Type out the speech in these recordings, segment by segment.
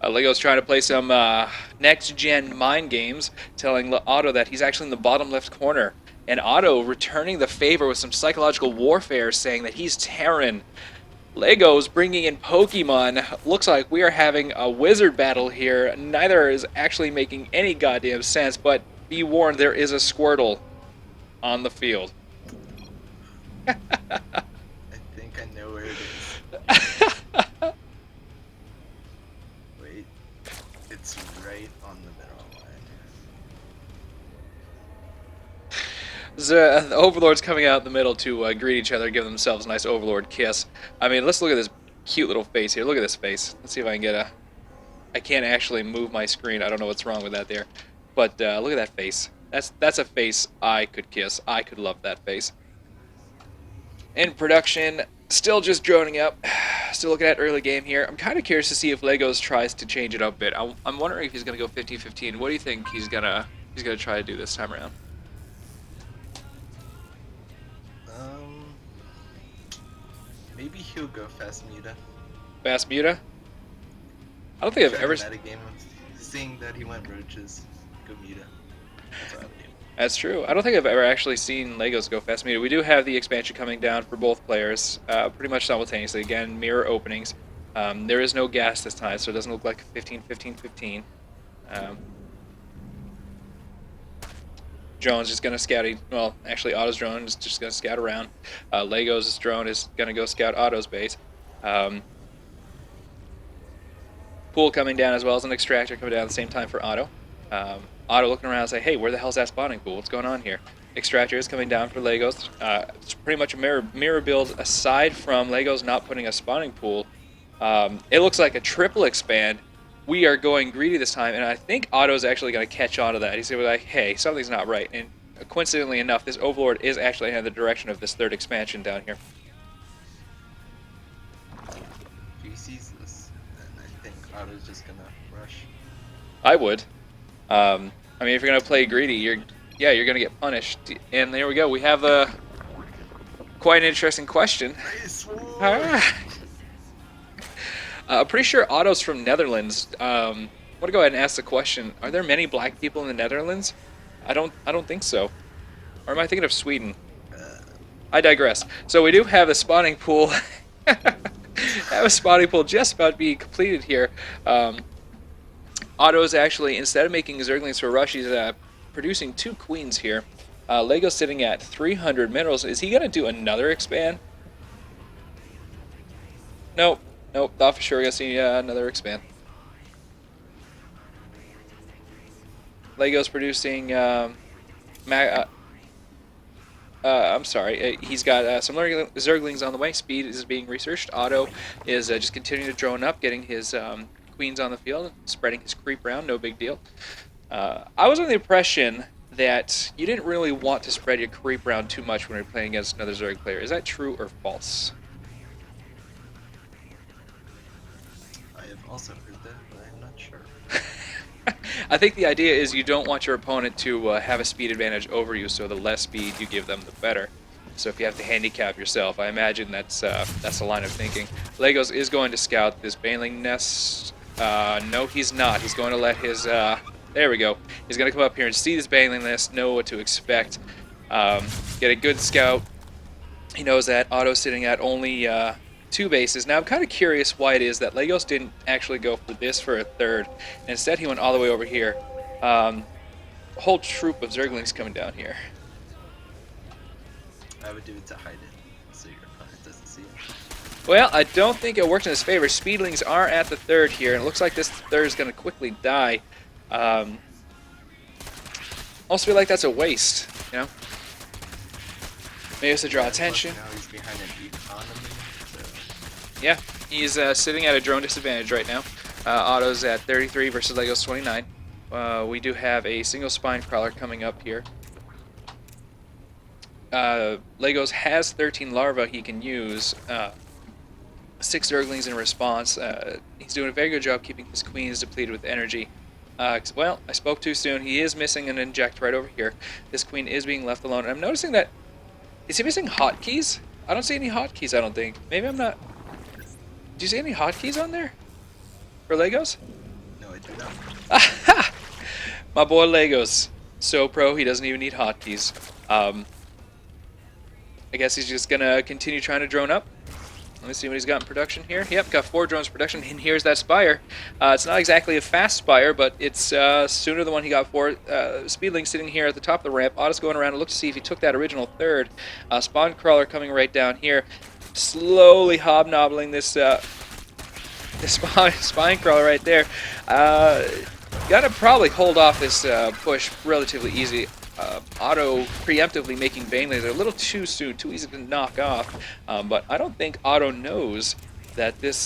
Lego's trying to play some next-gen mind games, telling Otto that he's actually in the bottom left corner. And Otto returning the favor with some psychological warfare, saying that he's Terran. Lego's bringing in Pokemon. Looks like we are having a wizard battle here. Neither is actually making any goddamn sense, but be warned, there is a Squirtle on the field. I think I know where it is. Wait, it's right on the middle line. The Overlord's coming out in the middle to greet each other, give themselves a nice Overlord kiss. I mean, let's look at this cute little face here. Look at this face. Let's see if I can get a... I can't actually move my screen. I don't know what's wrong with that there. But look at that face. That's a face I could kiss. I could love that face. In production, still just droning up. Still looking at early game here. I'm kind of curious to see if Legoz tries to change it up a bit. I'm wondering if he's going to go 15-15. What do you think he's gonna try to do this time around? Maybe he'll go fast Muta. Fast Muta? I don't think I've ever... Metagame, seeing that he went roaches, go Muta. That's what I would do. That's true. I don't think I've ever actually seen Legoz go fast Muta. We do have the expansion coming down for both players, pretty much simultaneously. Again, mirror openings. There is no gas this time, so it doesn't look like 15-15-15. Drone's just going to scout... Well, actually, Otto's drone is just going to scout around. Legoz's drone is going to go scout Otto's base. Pool coming down as well as an extractor coming down at the same time for Otto. Otto looking around and say, hey, where the hell's that spawning pool? What's going on here? Extractor is coming down for Legoz. It's pretty much a mirror build aside from Legoz not putting a spawning pool. It looks like a triple expand. We are going greedy this time, and I think Otto's actually going to catch on to that. He's going to be like, hey, something's not right. And coincidentally enough, this Overlord is actually in the direction of this third expansion down here. If he sees this, then I think Otto's just going to rush. I would. I mean, if you're going to play greedy, you're going to get punished. And there we go. We have quite an interesting question. Pretty sure Otto's from Netherlands. I want to go ahead and ask the question: are there many black people in the Netherlands? I don't think so. Or am I thinking of Sweden? I digress. So we do have a spawning pool. Have a spawning pool just about to be completed here. Otto's actually, instead of making Zerglings for rush, he's producing 2 queens here. Lego's sitting at 300 minerals. Is he going to do another expand? Nope. Nope, thought for sure we're going to see another expand. Lego's producing... I'm sorry, he's got some Zerglings on the way. Speed is being researched. Otto is just continuing to drone up, getting his queens on the field, spreading his creep around, no big deal. I was under the impression that you didn't really want to spread your creep around too much when you're playing against another Zerg player. Is that true or false? Also heard that, but I'm not sure. I think the idea is you don't want your opponent to have a speed advantage over you, so the less speed you give them, the better. So if you have to handicap yourself, I imagine that's the line of thinking. Legoz is going to scout this Baneling nest. No, he's not. He's going to let his... there we go. He's going to come up here and see this Baneling nest, know what to expect, get a good scout. He knows that Otto's sitting at only... 2 bases. Now I'm kind of curious why it is that Legoz didn't actually go for this for a third. And instead he went all the way over here. A whole troop of Zerglings coming down here. I would do it to hide it, so your opponent doesn't see it. Well, I don't think it worked in his favor. Speedlings are at the third here, and it looks like this third is going to quickly die. Also feel like that's a waste, you know? Maybe it's to draw attention. Now he's behind an economy. Yeah, he's sitting at a drone disadvantage right now. Otto's at 33 versus Legoz 29. We do have a single spine crawler coming up here. Legoz has 13 larvae he can use. 6 Zerglings in response. He's doing a very good job keeping his queens depleted with energy. Well, I spoke too soon. He is missing an inject right over here. This queen is being left alone. And I'm noticing that... Is he missing hotkeys? I don't see any hotkeys, I don't think. Maybe I'm not... Do you see any hotkeys on there? For Legoz? Aha! My boy Legoz. So pro, he doesn't even need hotkeys. I guess he's just gonna continue trying to drone up. Let me see what he's got in production here. Yep, got 4 drones in production, and here's that Spire. It's not exactly a fast Spire, but it's sooner than one he got for. Speedling sitting here at the top of the ramp. Otto's going around to look to see if he took that original third. Spawn Crawler coming right down here, slowly hobnobbling this spine crawler right there. Gotta probably hold off this push relatively easy. Otto preemptively making Bane laser a little too soon, too easy to knock off. But I don't think Otto knows that this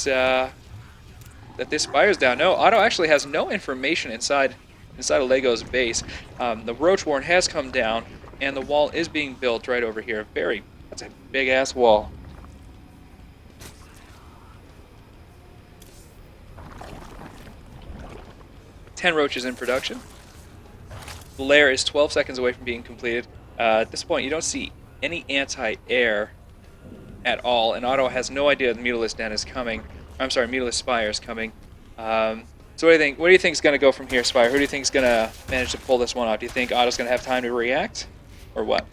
Spire's down. No, Otto actually has no information inside of Lego's base. The Roach Warren has come down, and the wall is being built right over here. That's a big ass wall. Ten roaches in production. The lair is 12 seconds away from being completed. At this point, you don't see any anti-air at all, and Otto has no idea the Mutilus Den is coming. I'm sorry, Mutilus Spire is coming. So what do you think? What do you think is going to go from here, Spire? Who do you think is going to manage to pull this one off? Do you think Otto's going to have time to react, or what?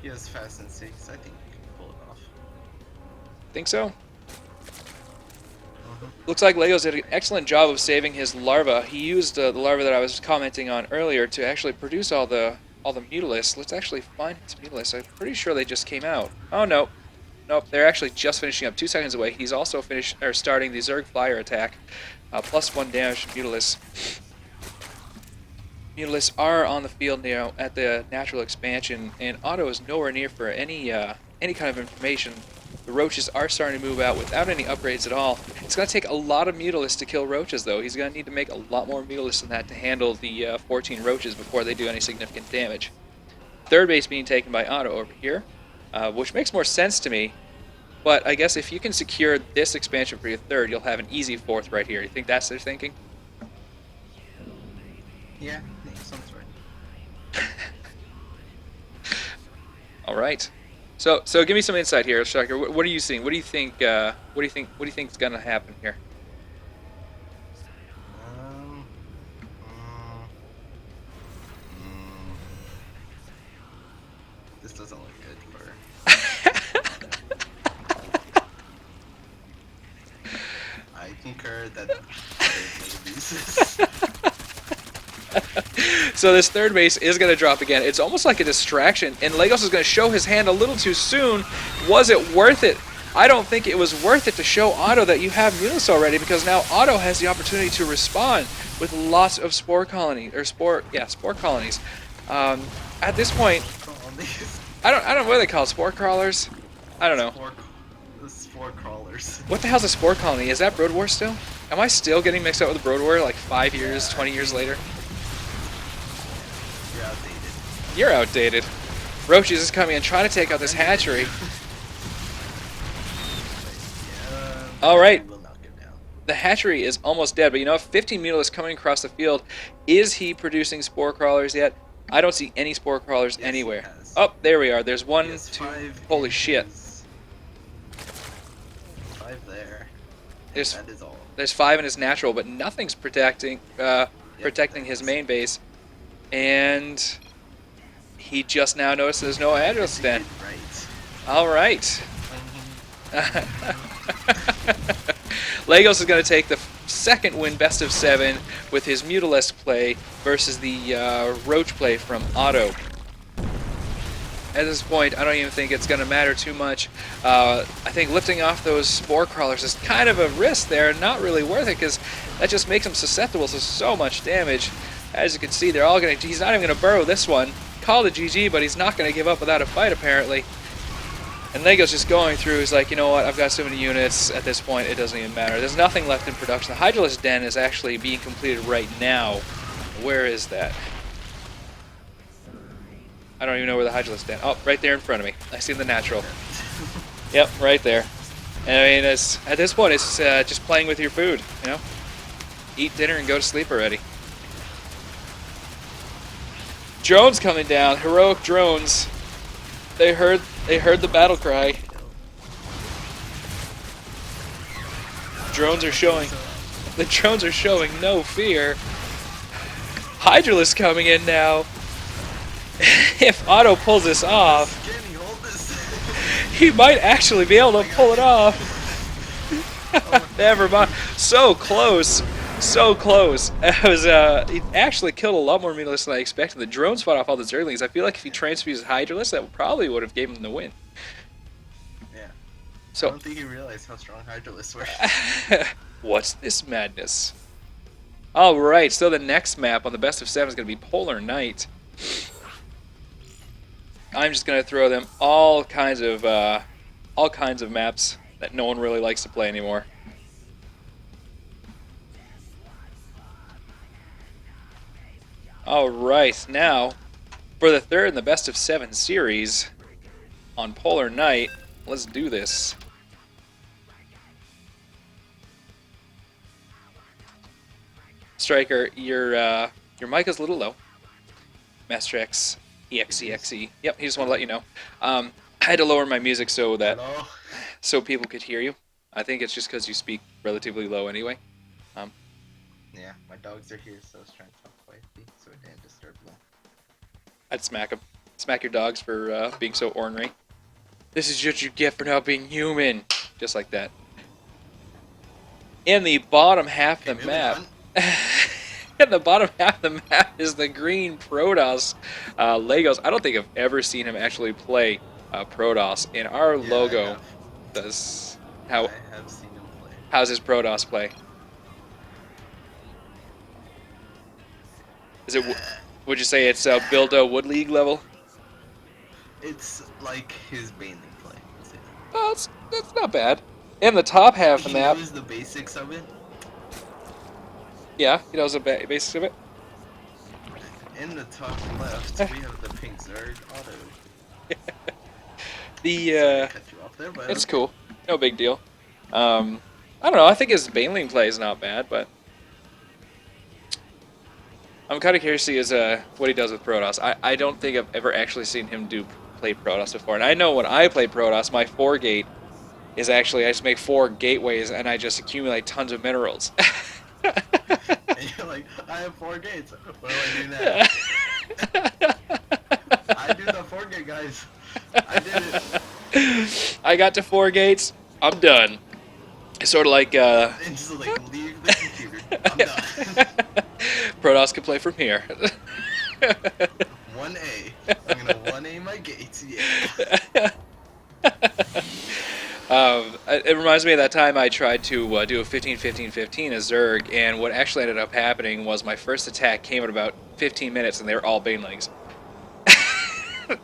He has fast instincts. I think he can pull it off. Think so? Looks like Legoz did an excellent job of saving his larva. He used the larva that I was commenting on earlier to actually produce all the Mutilus. Let's actually find his Mutilus. I'm pretty sure they just came out. Oh no, nope. They're actually just finishing up 2 seconds away. He's also starting the Zerg Flyer attack. +1 damage to Mutilus. Mutilus are on the field now at the natural expansion, and Otto is nowhere near for any kind of information. The roaches are starting to move out without any upgrades at all. It's going to take a lot of Mutilus to kill roaches, though. He's going to need to make a lot more Mutilus than that to handle the 14 roaches before they do any significant damage. Third base being taken by Otto over here, which makes more sense to me. But I guess if you can secure this expansion for your third, you'll have an easy fourth right here. You think that's their thinking? Yeah, sounds right. All right. So give me some insight here, Striker. What are you seeing? What do you think? What do you think is gonna happen here? This doesn't look good for. I concur that So this third base is going to drop again. It's almost like a distraction, and Legoz is going to show his hand a little too soon. Was it worth it? I don't think it was worth it to show Otto that you have Mutilus already, because now Otto has the opportunity to respond with lots of spore colonies. Spore colonies. At this point, I don't know what they call it, spore crawlers. I don't know. Spore crawlers. What the hell's a spore colony? Is that Brood War still? Am I still getting mixed up with Brood War like 5 years, 20 years later? You're outdated. You're outdated. Roaches is coming and trying to take out this hatchery. All right. The hatchery is almost dead, but you know, 15 Mutilus coming across the field. Is he producing spore crawlers yet? I don't see any spore crawlers anywhere. Oh, there we are. There's one, two. Holy shit. 5 there. There's That is all. There's 5 in his natural, but nothing's protecting his main base. And he just now noticed there's no address den. Right. All right. Legoz is going to take the second win, best of 7, with his Mutilus play versus the Roach play from Otto. At this point, I don't even think it's going to matter too much. I think lifting off those spore crawlers is kind of a risk there, not really worth it, because that just makes them susceptible to so much damage. As you can see, they're all going to. He's not even going to burrow this one. Call it GG, but he's not going to give up without a fight, apparently. And Lego's just going through. He's like, you know what? I've got so many units. At this point, it doesn't even matter. There's nothing left in production. The Hydralisk Den is actually being completed right now. Where is that? I don't even know where the Hydralisk Den. Oh, right there in front of me. I see the natural. Yep, right there. And I mean, at this point, it's just playing with your food. You know, eat dinner and go to sleep already. Drones coming down. Heroic drones. They heard the battle cry. Drones are showing. The drones are showing no fear. Hydralisk coming in now. If Otto pulls this off, Can you hold this? he might actually be able to pull it off. Never mind. So close. So close. It was, he actually killed a lot more Mutalisk than I expected. The drones fought off all the Zerglings. I feel like if he transfused Hydralisk, that probably would have given him the win. Yeah. I So, don't think he realized how strong Hydralisks were. what's this madness? Alright, so the next map on the best of 7 is going to be Polar Night. I'm just going to throw them all kinds of maps that no one really likes to play anymore. Alright, now, for the third and the best of 7 series on Polar Night, let's do this. Striker, your mic is a little low. Master X, EXE. Yep, he just want to let you know. I had to lower my music so that Hello? so people could hear you. I think it's just because you speak relatively low anyway. Yeah, my dogs are here, so I was trying to talk quietly so it didn't disturb them. I'd smack them. Smack your dogs for being so ornery. This is what you get for not being human. Just like that. In the bottom half of the map. In the bottom half of the map is the green Protoss Legoz. I don't think I've ever seen him actually play Protoss. And our Yeah, logo does. I have seen him play. How's his Protoss play? Is it? Would you say it's Buildo Wood League level? It's like his Baneling play. Oh, it's not bad. In the top half of the He map, knows the basics of it. yeah, he knows the basics of it. In the top left, we have the pink Zerg Otto. The Sorry to cut you off there, but it's cool, no big deal. I don't know. I think his Baneling play is not bad, but I'm kind of curious to see what he does with Protoss. I don't think I've ever actually seen him play Protoss before, and I know when I play Protoss, my 4-gate is actually I just make 4 gateways and I just accumulate tons of minerals. and you're like, I have 4 gates. What do I do now? I do the 4 gate, guys. I did it. I got to 4 gates. I'm done. It's sort of like And just like leave the computer. I'm done. Protoss can play from here. 1A. I'm gonna 1A my gates. Yeah. It reminds me of that time I tried to do a 15-15-15 as Zerg, and what actually ended up happening was my first attack came at about 15 minutes, and they were all Banelings. Well,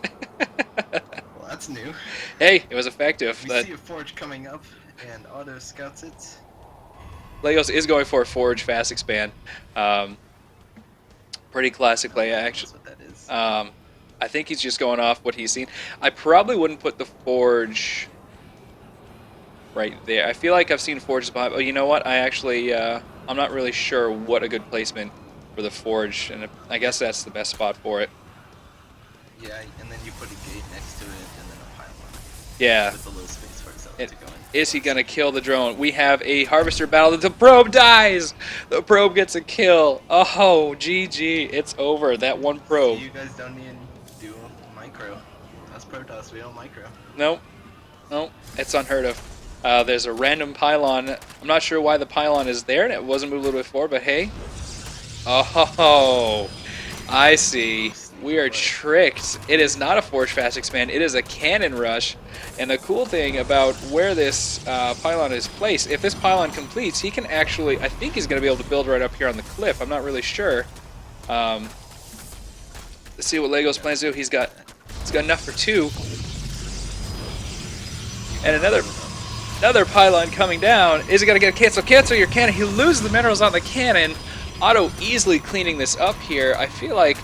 that's new. Hey, it was effective. We see a forge coming up, and Otto scouts it. Legoz is going for a Forge fast expand. Pretty classic play, actually. That's what that is. I think he's just going off what he's seen. I probably wouldn't put the Forge right there. I feel like I've seen Forges behind. Oh, you know what? I actually, I'm not really sure what a good placement for the Forge, and I guess that's the best spot for it. Yeah, and then you put a gate next to it, and then a pylon. Yeah. With a little space for itself It- to go in. Is he going to kill the drone? We have a Harvester battle. The probe dies! The probe gets a kill. Oh, GG. It's over. That one probe. You guys don't even do micro. Us Protoss, we don't micro. Nope. Nope. It's unheard of. There's a random pylon. I'm not sure why the pylon is there, and it wasn't moved a little bit before, but hey. Oh, I see. We are tricked. It is not a Forge Fast Expand. It is a Cannon Rush. And the cool thing about where this pylon is placed, if this pylon completes, he can actually, I think he's going to be able to build right up here on the cliff. I'm not really sure. Let's see what Lego's plans to do. He's got enough for 2. And another pylon coming down. Is he going to get a cancel? Cancel your cannon. He loses the minerals on the cannon. Otto easily cleaning this up here. I feel like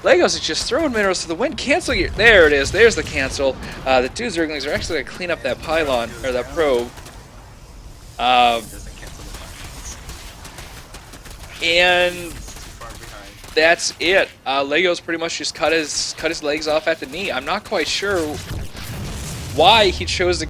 Legoz is just throwing minerals to the wind. Cancel your... There it is. There's the cancel. The 2 Zerglings are actually going to clean up that pylon, or that probe. Doesn't cancel the pylons. And It's too far behind. that's it. Legoz pretty much just cut his legs off at the knee. I'm not quite sure why he chose to